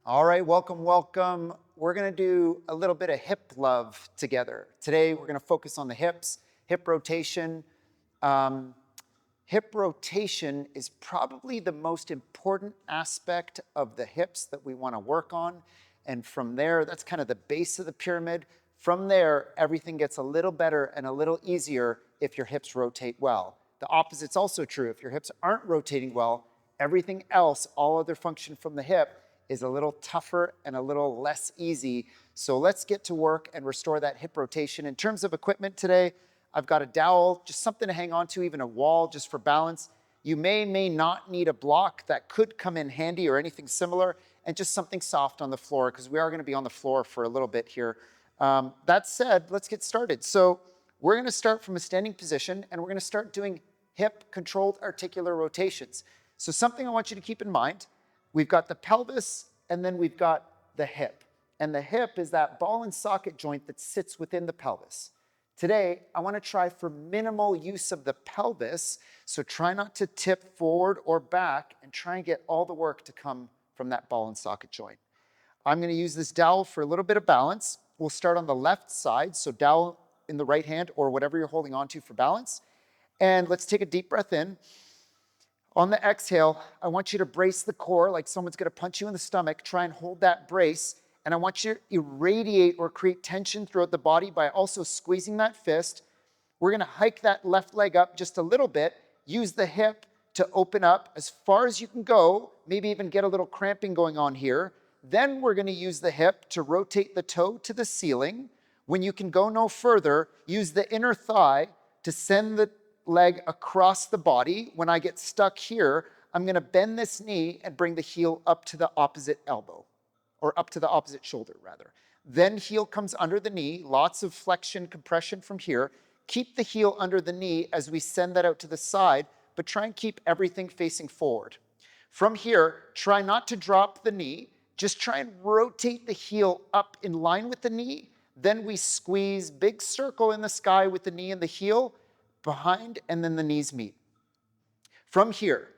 All right, welcome, welcome. We're gonna do a little bit of hip love together. Today, we're gonna focus on the hips, hip rotation. Hip rotation is probably the most important aspect of the hips that we wanna work on. And from there, that's kind of the base of the pyramid. From there, everything gets a little better and a little easier if your hips rotate well. The opposite's also true. If your hips aren't rotating well, everything else, all other function from the hip, is a little tougher and a little less easy. So let's get to work and restore that hip rotation. In terms of equipment today, I've got a dowel, just something to hang on to, even a wall just for balance. You may not need a block. That could come in handy or anything similar, and just something soft on the floor because we are going to be on the floor for a little bit here. That said, let's get started. So we're going to start from a standing position and we're going to start doing hip controlled articular rotations. So something I want you to keep in mind, we've got the pelvis and then we've got the hip. And the hip is that ball and socket joint that sits within the pelvis. Today, I want to try for minimal use of the pelvis, so try not to tip forward or back and try and get all the work to come from that ball and socket joint. I'm going to use this dowel for a little bit of balance. We'll start on the left side, so dowel in the right hand or whatever you're holding onto for balance. And let's take a deep breath in. On the exhale, I want you to brace the core like someone's going to punch you in the stomach. Try and hold that brace. And I want you to irradiate or create tension throughout the body by also squeezing that fist. We're going to hike that left leg up just a little bit. Use the hip to open up as far as you can go, maybe even get a little cramping going on here. Then we're going to use the hip to rotate the toe to the ceiling. When you can go no further, use the inner thigh to send the leg across the body. When I get stuck here, I'm going to bend this knee and bring the heel up to the opposite elbow, or up to the opposite shoulder rather. Then heel comes under the knee, lots of flexion, compression from here. Keep the heel under the knee as we send that out to the side, but try and keep everything facing forward. From here, try not to drop the knee, just try and rotate the heel up in line with the knee. Then we squeeze, big circle in the sky with the knee and the heel, behind, and then the knees meet. From here,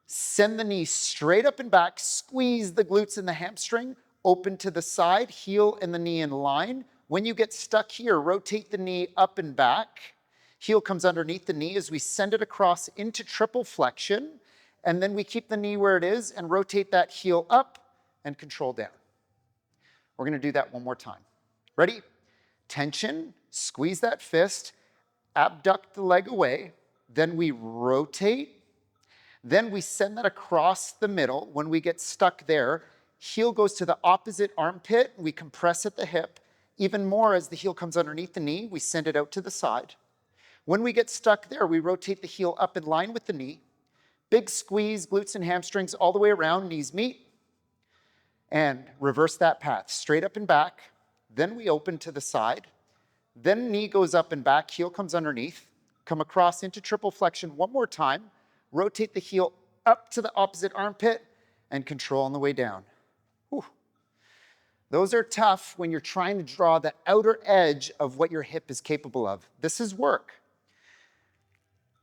send the knee straight up and back, squeeze the glutes and the hamstring, open to the side, heel and the knee in line. When you get stuck here, rotate the knee up and back. Heel comes underneath the knee as we send it across into triple flexion, and then we keep the knee where it is and rotate that heel up and control down. We're going to do that one more time. Ready? Tension, squeeze that fist, abduct the leg away, then we rotate, then we send that across the middle. When we get stuck there, heel goes to the opposite armpit, we compress at the hip. Even more as the heel comes underneath the knee, we send it out to the side. When we get stuck there, we rotate the heel up in line with the knee. Big squeeze, glutes and hamstrings all the way around, knees meet. And reverse that path, straight up and back. Then we open to the side. Then knee goes up and back, heel comes underneath. Come across into triple flexion one more time. Rotate the heel up to the opposite armpit and control on the way down. Whew. Those are tough when you're trying to draw the outer edge of what your hip is capable of. This is work.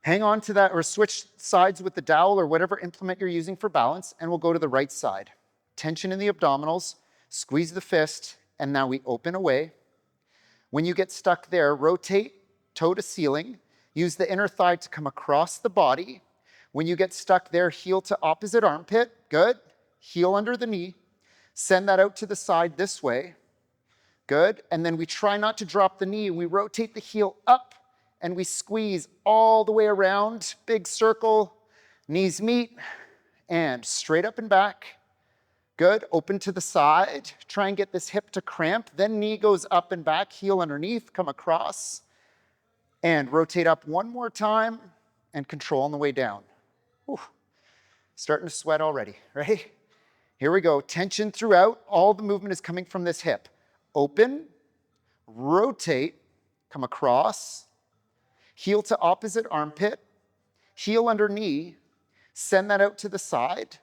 Hang on to that or switch sides with the dowel or whatever implement you're using for balance, and we'll go to the right side. Tension in the abdominals, squeeze the fist, and now we open away. When you get stuck there, rotate toe to ceiling. Use the inner thigh to come across the body. When you get stuck there, heel to opposite armpit. Good. Heel under the knee. Send that out to the side this way. Good. And then we try not to drop the knee. We rotate the heel up and we squeeze all the way around. Big circle. Knees meet. And straight up and back. Good, open to the side. Try and get this hip to cramp. Then knee goes up and back, heel underneath, come across. And rotate up one more time and control on the way down. Whew. Starting to sweat already, right? Here we go, tension throughout. All the movement is coming from this hip. Open, rotate, come across. Heel to opposite armpit, heel under knee. Send that out to the side.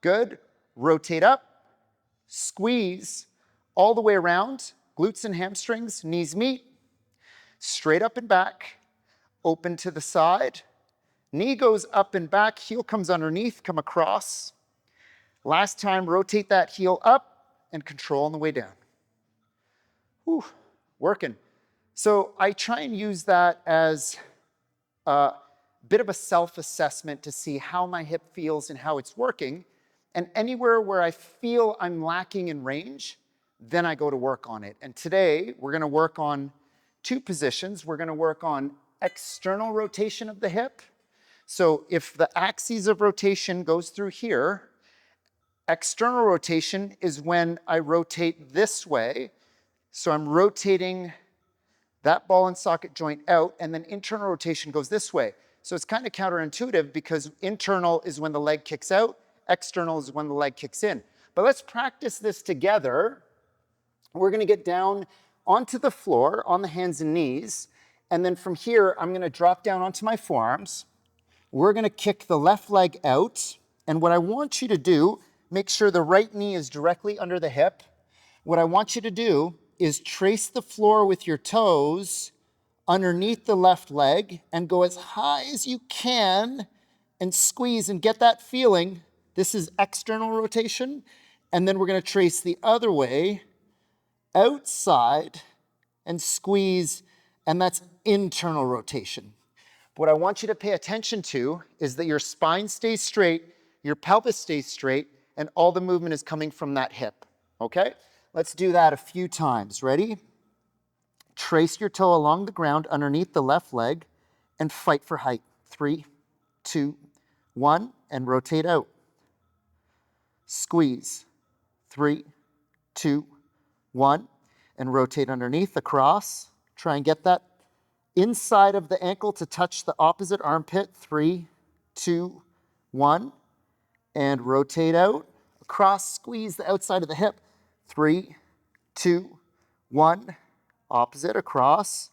Good. Rotate up, squeeze all the way around, glutes and hamstrings, knees meet, straight up and back, open to the side, knee goes up and back, heel comes underneath, come across, Last time, rotate that heel up and control on the way down. Whew, working. So I try and use that as a bit of a self-assessment to see how my hip feels and how it's working. And anywhere where I feel I'm lacking in range, then I go to work on it. And today, we're gonna work on two positions. We're gonna work on external rotation of the hip. So if the axis of rotation goes through here, external rotation is when I rotate this way. So I'm rotating that ball and socket joint out, and then internal rotation goes this way. So it's kind of counterintuitive because internal is when the leg kicks out, external is when the leg kicks in. But let's practice this together. We're gonna get down onto the floor on the hands and knees, and then from here, I'm gonna drop down onto my forearms. We're gonna kick the left leg out, and what I want you to do, make sure the right knee is directly under the hip. What I want you to do is trace the floor with your toes underneath the left leg and go as high as you can and squeeze and get that feeling. This is external rotation. And then we're gonna trace the other way, outside and squeeze, and that's internal rotation. What I want you to pay attention to is that your spine stays straight, your pelvis stays straight, and all the movement is coming from that hip, okay? Let's do that a few times. Ready? Trace your toe along the ground underneath the left leg and fight for height. 3, 2, 1, and rotate out. Squeeze. 3, 2, 1, and rotate underneath, across. Try and get that inside of the ankle to touch the opposite armpit. 3, 2, 1, and rotate out. Across, squeeze the outside of the hip. 3, 2, 1, opposite, across.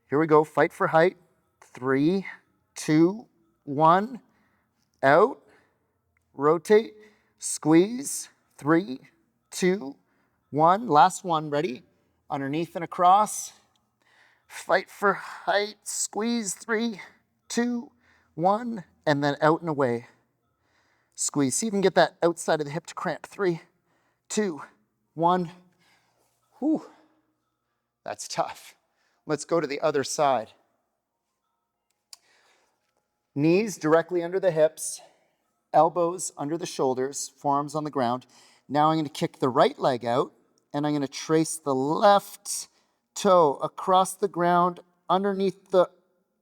Here we go, fight for height. 3, 2, 1, out, rotate, squeeze. 3, 2, 1, last one, ready? Underneath and across. Fight for height, squeeze. 3, 2, 1, and then out and away. Squeeze. See if you can get that outside of the hip to cramp. 3, 2, 1. Whew. That's tough. Let's go to the other side. Knees directly under the hips, elbows under the shoulders, forearms on the ground. Now I'm going to kick the right leg out, and I'm going to trace the left toe across the ground underneath the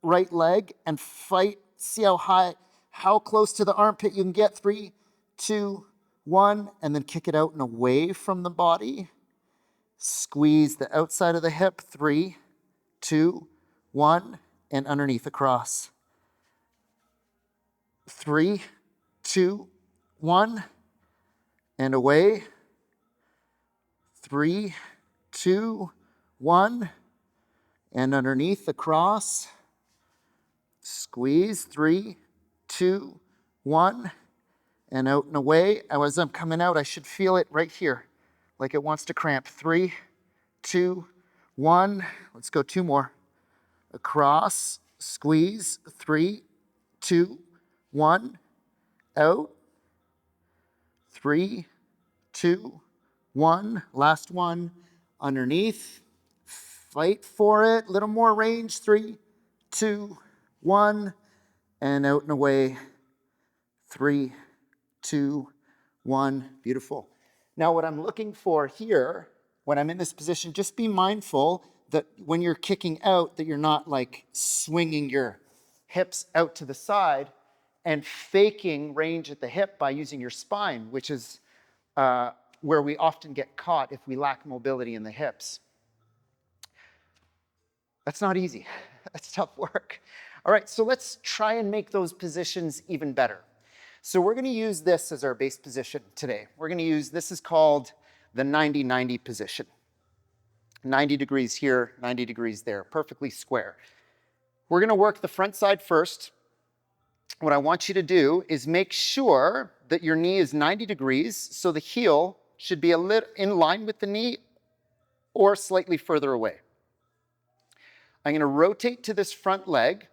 right leg and fight. See how high, how close to the armpit you can get. 3, 2, 1, and then kick it out and away from the body. Squeeze the outside of the hip. 3, 2, 1, and underneath, across. 3, 2, 1, and away. 3, 2, 1, and underneath, across. Squeeze. 3, 2, 1, and out and away. As I'm coming out, I should feel it right here, like it wants to cramp. 3, 2, 1. Let's go 2 more. Across, squeeze. 3, 2, 1, out. 3, 2, 1. Last one. Underneath. Fight for it. Little more range. 3, 2, 1, and out and away. 3, 2, 1. Beautiful. Now what I'm looking for here, when I'm in this position, just be mindful that when you're kicking out, that you're not like swinging your hips out to the side and faking range at the hip by using your spine, which is where we often get caught if we lack mobility in the hips. That's not easy. That's tough work. All right, so let's try and make those positions even better. So we're going to use this as our base position today. We're going to use, this is called the 90-90 position. 90 degrees here, 90 degrees there, perfectly square. We're going to work the front side first. What I want you to do is make sure that your knee is 90 degrees, so the heel should be a little in line with the knee or slightly further away. I'm going to rotate to this front leg.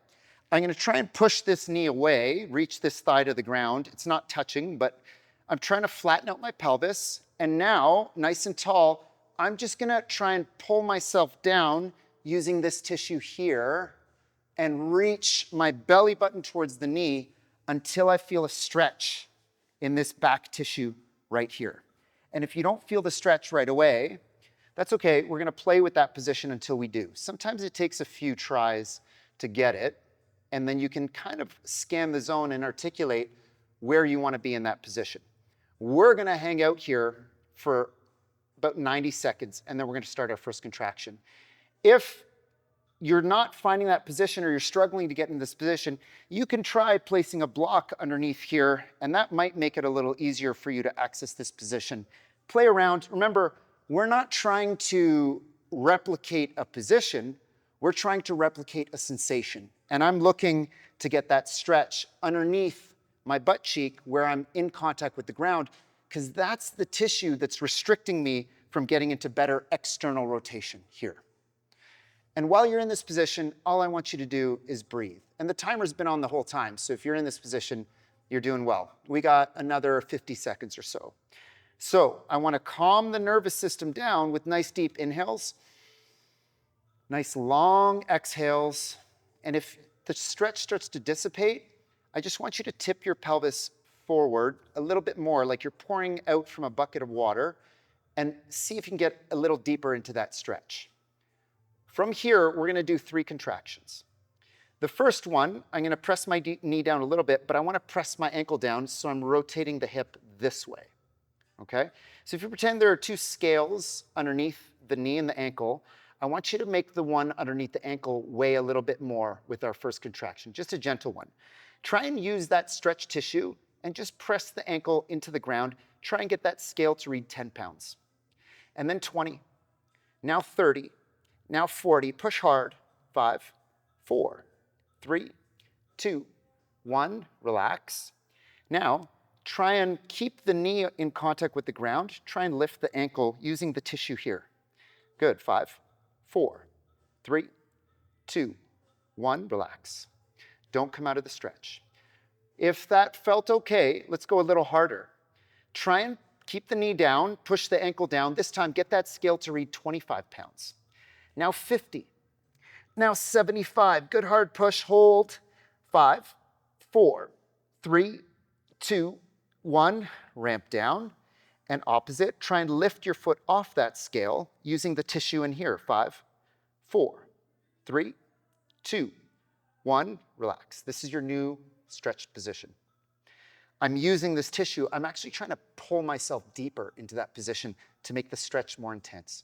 I'm going to try and push this knee away, reach this thigh to the ground. It's not touching, but I'm trying to flatten out my pelvis. And now, nice and tall, I'm just gonna try and pull myself down using this tissue here and reach my belly button towards the knee until I feel a stretch in this back tissue right here. And if you don't feel the stretch right away, that's okay. We're gonna play with that position until we do. Sometimes it takes a few tries to get it, and then you can kind of scan the zone and articulate where you wanna be in that position. We're gonna hang out here for about 90 seconds, and then we're gonna start our first contraction. If you're not finding that position or you're struggling to get in this position, you can try placing a block underneath here, and that might make it a little easier for you to access this position. Play around. Remember, we're not trying to replicate a position, we're trying to replicate a sensation. And I'm looking to get that stretch underneath my butt cheek where I'm in contact with the ground, because that's the tissue that's restricting me from getting into better external rotation here. And while you're in this position, all I want you to do is breathe. And the timer's been on the whole time, so if you're in this position, you're doing well. We got another 50 seconds or so. So I want to calm the nervous system down with nice deep inhales, nice long exhales. And if the stretch starts to dissipate, I just want you to tip your pelvis forward a little bit more, like you're pouring out from a bucket of water, and see if you can get a little deeper into that stretch. From here, we're gonna do 3 contractions. The first one, I'm gonna press my knee down a little bit, but I wanna press my ankle down so I'm rotating the hip this way, okay? So if you pretend there are 2 scales underneath the knee and the ankle, I want you to make the one underneath the ankle weigh a little bit more with our first contraction, just a gentle one. Try and use that stretch tissue and just press the ankle into the ground. Try and get that scale to read 10 pounds. And then 20, now 30, now 40, push hard. 5, 4, 3, 2, 1, relax. Now, try and keep the knee in contact with the ground. Try and lift the ankle using the tissue here. Good, 5, 4, 3, 2, 1, relax. Don't come out of the stretch. If that felt okay, let's go a little harder. Try and keep the knee down, push the ankle down. This time, get that scale to read 25 pounds. Now 50, now 75. Good hard push, hold. 5, 4, 3, 2, 1. Ramp down. And opposite, try and lift your foot off that scale using the tissue in here. 5, 4, 3, 2, 1. Relax. This is your new stretched position. I'm using this tissue. I'm actually trying to pull myself deeper into that position to make the stretch more intense.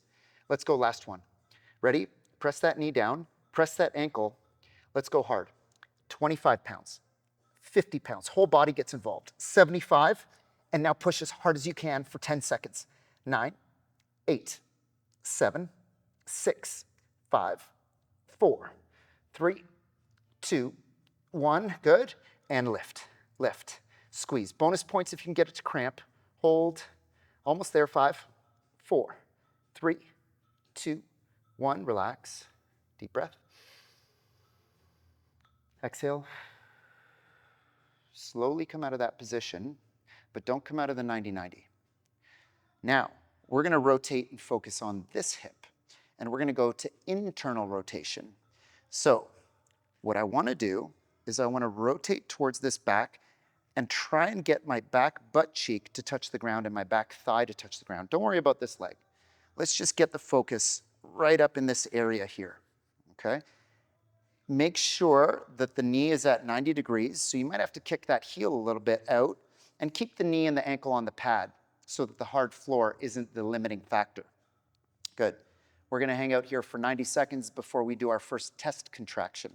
Let's go last one. Ready? Press that knee down. Press that ankle. Let's go hard. 25 pounds, 50 pounds. Whole body gets involved. 75. And now push as hard as you can for 10 seconds. 9, 8, 7, 6, 5, 4, 3, 2, 1. Good. And lift, lift. Squeeze. Bonus points if you can get it to cramp. Hold. Almost there. 5, 4, 3, 2, 1. Relax. Deep breath. Exhale. Slowly come out of that position, but don't come out of the 90-90. Now, we're going to rotate and focus on this hip, and we're going to go to internal rotation. So what I want to do is I want to rotate towards this back and try and get my back butt cheek to touch the ground and my back thigh to touch the ground. Don't worry about this leg. Let's just get the focus right up in this area here, okay? Make sure that the knee is at 90 degrees, so you might have to kick that heel a little bit out and keep the knee and the ankle on the pad so that the hard floor isn't the limiting factor. Good. We're going to hang out here for 90 seconds before we do our first test contraction,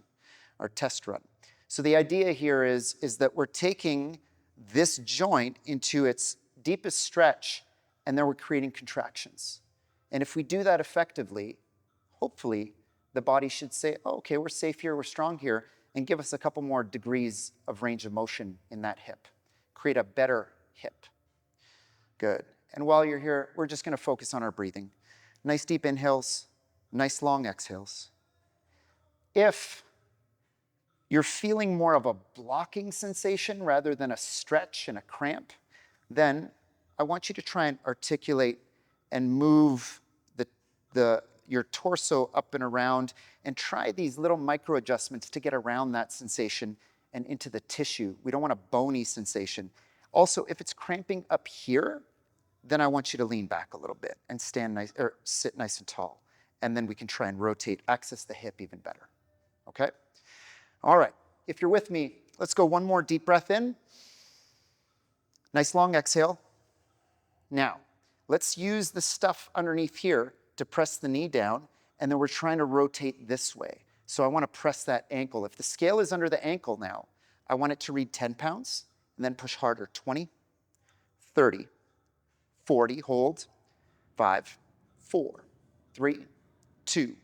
our test run. So the idea here is that we're taking this joint into its deepest stretch, and then we're creating contractions. And if we do that effectively, hopefully the body should say, oh, okay, we're safe here, we're strong here, and give us a couple more degrees of range of motion in that hip. Create a better hip. Good. And while you're here, we're just going to focus on our breathing. Nice deep inhales, nice long exhales. If you're feeling more of a blocking sensation rather than a stretch and a cramp, Then I want you to try and articulate and move your torso up and around, and try these little micro adjustments to get around that sensation and into the tissue. We don't want a bony sensation. Also, if it's cramping up here, then I want you to lean back a little bit and stand nice, or sit nice and tall. And then we can try and rotate, access the hip even better. Okay? All right. If you're with me, let's go one more deep breath in. Nice long exhale. Now, let's use the stuff underneath here to press the knee down, and then we're trying to rotate this way. So I want to press that ankle. If the scale is under the ankle now, I want it to read 10 pounds, and then push harder. 20, 30, 40, hold. 5, 4, 3, 2,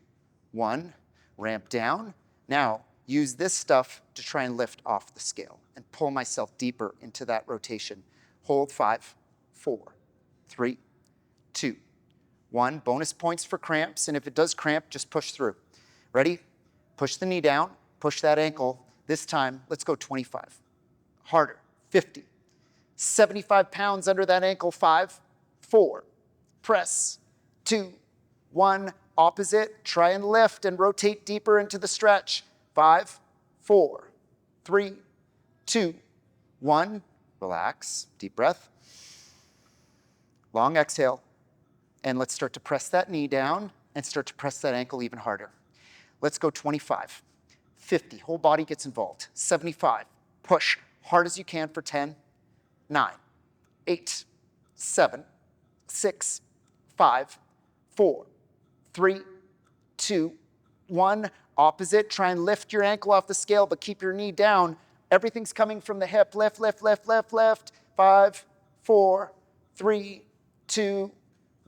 1. Ramp down. Now, use this stuff to try and lift off the scale and pull myself deeper into that rotation. Hold. 5, 4, 3, 2, 1. Bonus points for cramps, and if it does cramp, just push through. Ready? Push the knee down, push that ankle. This time, let's go 25. Harder. 50. 75 pounds under that ankle. 5, 4, press. 2, 1. Opposite. Try and lift and rotate deeper into the stretch. 5, 4, 3, 2, 1. Relax. Deep breath. Long exhale. And let's start to press that knee down and start to press that ankle even harder. Let's go 25, 50. Whole body gets involved. 75. Push hard as you can for 10, 9, 8, 7, 6, 5, 4, 3, 2, 1. Opposite. Try and lift your ankle off the scale, but keep your knee down. Everything's coming from the hip. Lift, lift, lift, lift, lift. 5, 4, 3, 2,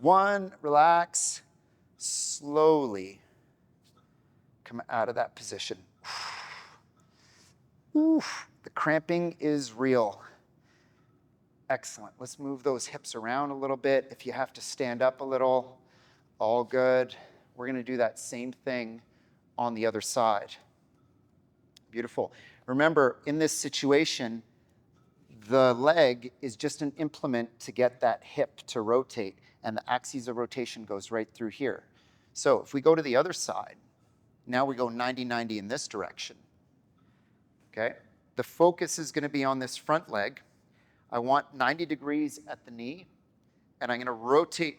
1. Relax. Slowly come out of that position. Oof. The cramping is real. Excellent. Let's move those hips around a little bit. If you have to stand up a little, all good. We're going to do that same thing on the other side. Beautiful. Remember, in this situation, the leg is just an implement to get that hip to rotate, and the axis of rotation goes right through here. So if we go to the other side, now we go 90-90 in this direction. Okay? The focus is going to be on this front leg. I want 90 degrees at the knee, and I'm going to rotate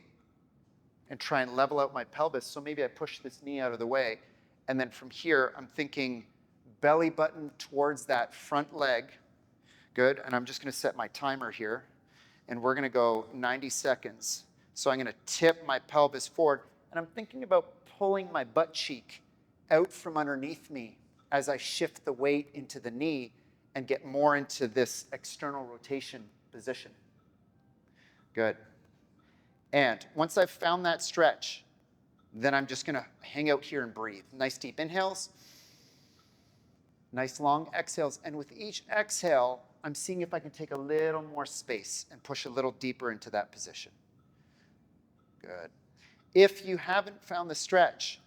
and try and level out my pelvis. So maybe I push this knee out of the way, and then from here, I'm thinking belly button towards that front leg. Good, and I'm just going to set my timer here, and we're going to go 90 seconds. So I'm going to tip my pelvis forward, and I'm thinking about pulling my butt cheek out from underneath me as I shift the weight into the knee and get more into this external rotation position. Good. And once I've found that stretch, then I'm just going to hang out here and breathe. Nice deep inhales, nice long exhales, and with each exhale, I'm seeing if I can take a little more space and push a little deeper into that position. Good. If you haven't found the stretch,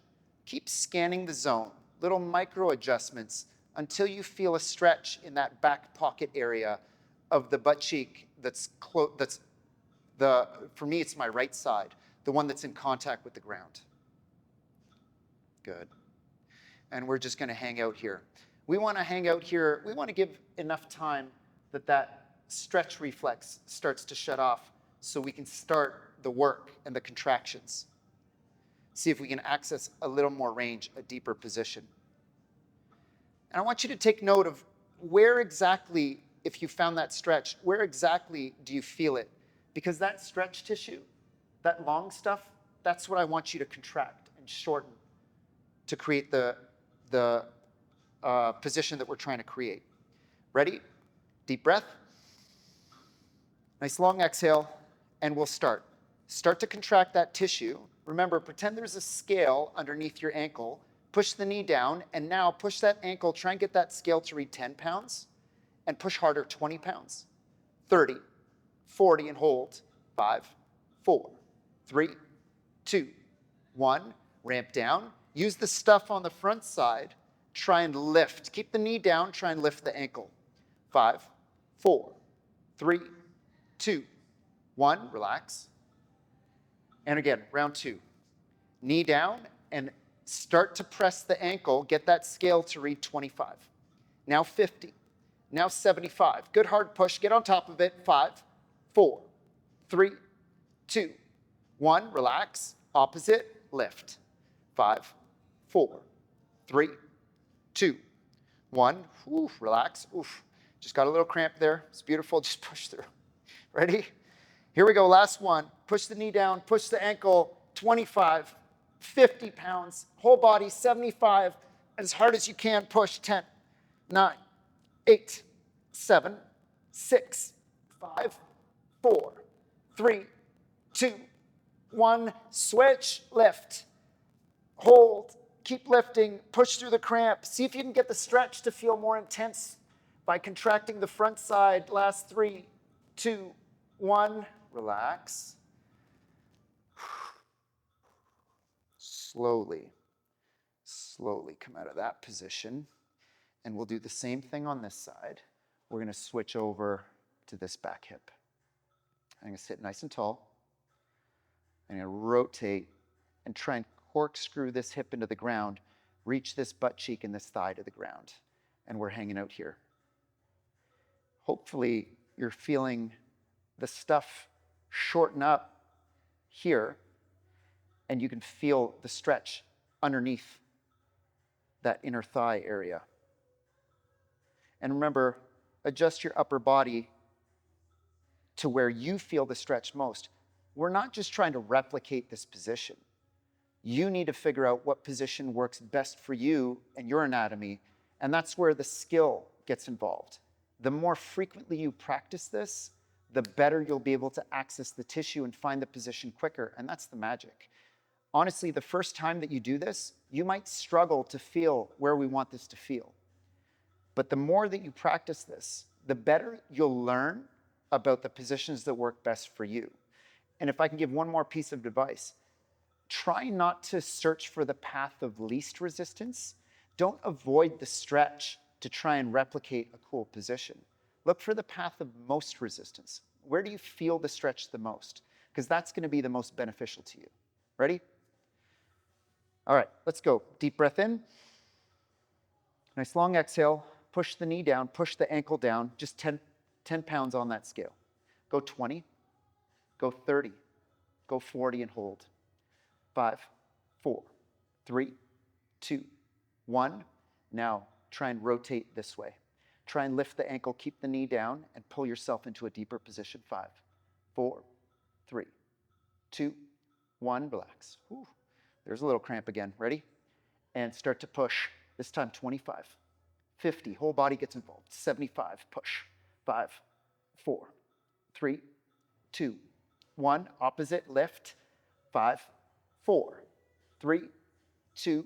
keep scanning the zone, little micro adjustments until you feel a stretch in that back pocket area of the butt cheek for me, it's my right side, the one that's in contact with the ground. Good. And we're just going to hang out here. We want to hang out here. We want to give enough time that stretch reflex starts to shut off so we can start the work and the contractions. See if we can access a little more range, a deeper position. And I want you to take note of where exactly, if you found that stretch, where exactly do you feel it? Because that stretch tissue, that long stuff, that's what I want you to contract and shorten to create the position that we're trying to create. Ready? Deep breath. Nice long exhale, and we'll start. Start to contract that tissue. Remember, pretend there's a scale underneath your ankle. Push the knee down, and now push that ankle. Try and get that scale to read 10 pounds, and push harder, 20 pounds, 30, 40, and hold. 5, 4, 3, 2, 1. Ramp down. Use the stuff on the front side. Try and lift. Keep the knee down. Try and lift the ankle. 5, 4, 3, 2, 1, relax. And again, round 2. Knee down and start to press the ankle. Get that scale to read 25. Now 50. Now 75. Good hard push. Get on top of it. 5, 4, 3, 2, 1. Relax. Opposite. Lift. 5, 4, 3, 2, 1. Oof, relax. Oof. Just got a little cramp there. It's beautiful. Just push through. Ready? Here we go. Last one. Push the knee down. Push the ankle. 25, 50 pounds. Whole body. 75. As hard as you can. Push. 10, 9, 8, 7, 6, 5, 4, 3, 2, 1. Switch. Lift. Hold. Keep lifting. Push through the cramp. See if you can get the stretch to feel more intense by contracting the front side. Last 3, 2, 1. Relax. Slowly come out of that position. And we'll do the same thing on this side. We're going to switch over to this back hip. I'm going to sit nice and tall. I'm going to rotate and try and corkscrew this hip into the ground, reach this butt cheek and this thigh to the ground. And we're hanging out here. Hopefully, you're feeling the stuff shorten up here, and you can feel the stretch underneath that inner thigh area. And remember, adjust your upper body to where you feel the stretch most. We're not just trying to replicate this position. You need to figure out what position works best for you and your anatomy, and that's where the skill gets involved. The more frequently you practice this, the better you'll be able to access the tissue and find the position quicker, and that's the magic. Honestly, the first time that you do this, you might struggle to feel where we want this to feel. But the more that you practice this, the better you'll learn about the positions that work best for you. And if I can give one more piece of advice, try not to search for the path of least resistance. Don't avoid the stretch to try and replicate a cool position. Look for the path of most resistance. Where do you feel the stretch the most? Because that's going to be the most beneficial to you. Ready? All right, let's go. Deep breath in. Nice long exhale. Push the knee down, push the ankle down, just 10 pounds on that scale. Go 20, go 30, go 40 and hold. 5, 4, 3, 2, 1. Now try and rotate this way. Try and lift the ankle, keep the knee down, and pull yourself into a deeper position. 5, 4, 3, 2, 1. Relax. Whew. There's a little cramp again. Ready? And start to push. This time 25, 50. Whole body gets involved. 75. Push. 5, 4, 3, 2, 1. Opposite. Lift. 5, 4, 3, 2,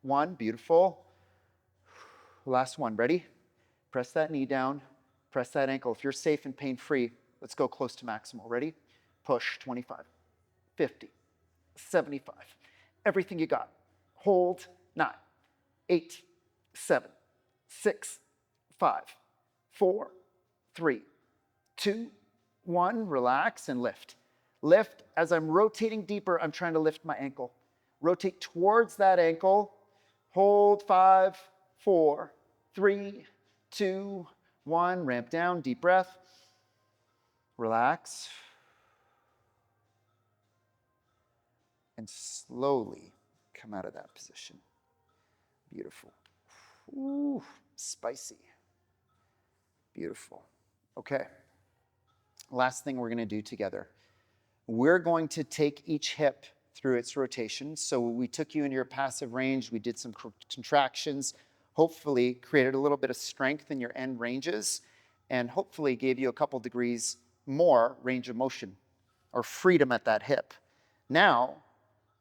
1. Beautiful. Last one. Ready? Press that knee down. Press that ankle. If you're safe and pain-free, let's go close to maximal. Ready? Push. 25, 50, 75. Everything you got. Hold. 9, 8, 7, 6, 5, 4, 3, 2, 1. Relax and lift. Lift. As I'm rotating deeper, I'm trying to lift my ankle. Rotate towards that ankle. Hold. 5, 4, 3, 2, 1. Ramp down. Deep breath. Relax. And slowly come out of that position. Beautiful. Ooh, spicy. Beautiful. Okay. Last thing we're going to do together. We're going to take each hip through its rotation. So we took you into your passive range. We did some contractions. Hopefully created a little bit of strength in your end ranges. And hopefully gave you a couple degrees more range of motion or freedom at that hip. Now,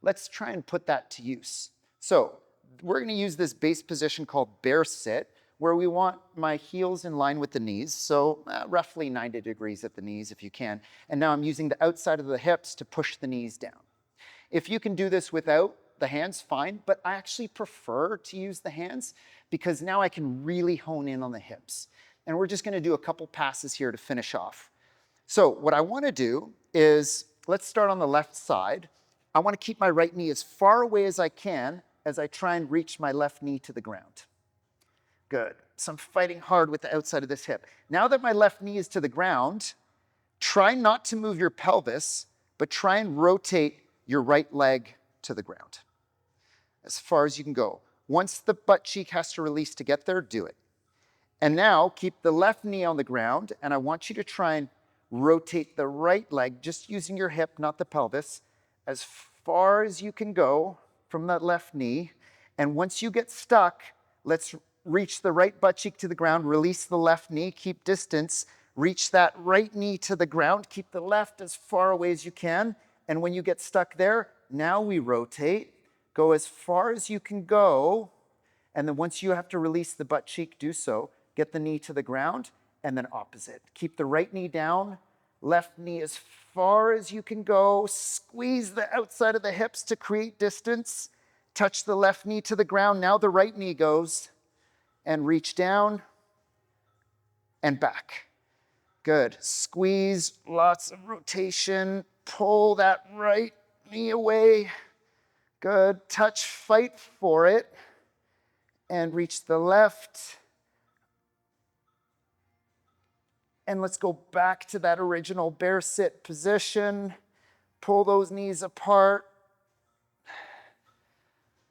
let's try and put that to use. So we're going to use this base position called bear sit, where we want my heels in line with the knees, so roughly 90 degrees at the knees if you can. And now I'm using the outside of the hips to push the knees down. If you can do this without the hands, fine, but I actually prefer to use the hands because now I can really hone in on the hips. And we're just going to do a couple passes here to finish off. So what I want to do is, let's start on the left side. I want to keep my right knee as far away as I can as I try and reach my left knee to the ground. Good. So I'm fighting hard with the outside of this hip. Now that my left knee is to the ground, try not to move your pelvis, but try and rotate your right leg to the ground as far as you can go. Once the butt cheek has to release to get there, do it. And now keep the left knee on the ground, and I want you to try and rotate the right leg, just using your hip, not the pelvis, as far as you can go from that left knee. And once you get stuck, let's reach the right butt cheek to the ground, release the left knee, keep distance, reach that right knee to the ground, keep the left as far away as you can. And when you get stuck there, now we rotate, go as far as you can go. And then once you have to release the butt cheek, do so. Get the knee to the ground, and then opposite. Keep the right knee down, left knee as far as you can go. Squeeze the outside of the hips to create distance. Touch the left knee to the ground. Now the right knee goes, and reach down and back. Good. Squeeze, lots of rotation. Pull that right knee away. Good. Touch, fight for it. And reach the left. And let's go back to that original bear sit position. Pull those knees apart.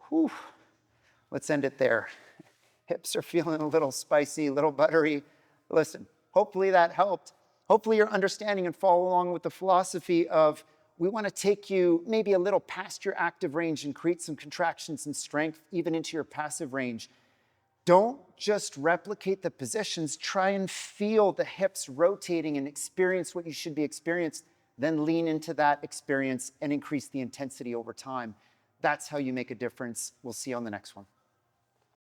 Whew. Let's end it there. Hips are feeling a little spicy, a little buttery. Listen, hopefully that helped. Hopefully you're understanding and follow along with the philosophy of we want to take you maybe a little past your active range and create some contractions and strength even into your passive range. Don't just replicate the positions, try and feel the hips rotating and experience what you should be experienced, then lean into that experience and increase the intensity over time. That's how you make a difference. We'll see you on the next one.